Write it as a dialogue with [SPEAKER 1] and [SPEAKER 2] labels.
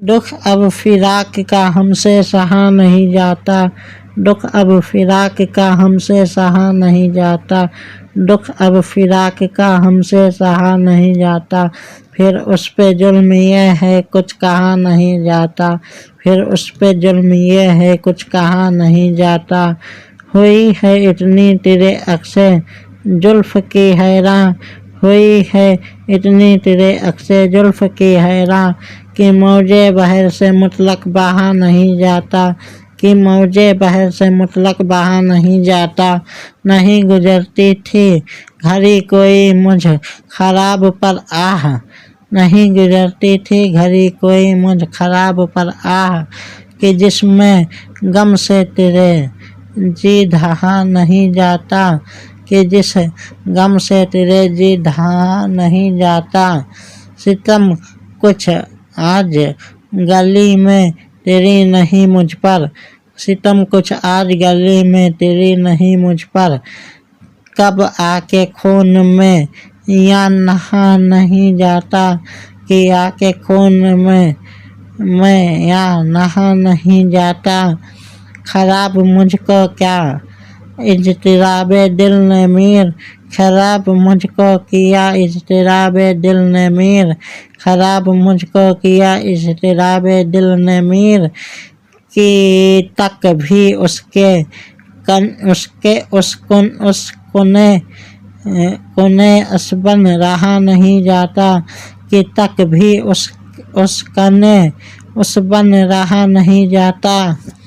[SPEAKER 1] दुख अब फिराक का हमसे सहा नहीं जाता, दुख अब फिराक का हमसे सहा नहीं जाता, दुख अब फिराक का हमसे सहा नहीं जाता। फिर उस पे जुल्म ये है कुछ कहा नहीं जाता, फिर उस पे जुल्म ये है कुछ कहा नहीं जाता। हुई है इतनी तेरे अक्से जुल्फ की हैरान, हुई है इतनी तेरे अक्से जुल्फ की हैरान, कि मौजे बहर से मुतलक बहा नहीं जाता, कि मौजे बहर से मुतलक बहा नहीं जाता। नहीं गुजरती थी घड़ी कोई मुझ खराब पर आह, नहीं गुजरती थी घड़ी कोई मुझ खराब पर आह, कि जिसमें गम से तेरे जी ढहा नहीं जाता, कि जिस गम से तेरे जी ढहा नहीं जाता। सितम कुछ आज गली में तेरी नहीं मुझ पर, सितम कुछ आज गली में तेरी नहीं मुझ पर, कब आके खून में या नहा नहीं जाता, कि आके खून में या नहा नहीं जाता। खराब मुझको क्या इज़्तिराबे दिल ने मीर, खराब मुझको किया इज़्तिराबे दिल ने मीर, खराब मुझको किया इज़्तिराबे दिल ने मीर, कि तक भी उसके उस कोने असबन रहा नहीं जाता, कि तक भी उस कने उसबन रहा नहीं जाता।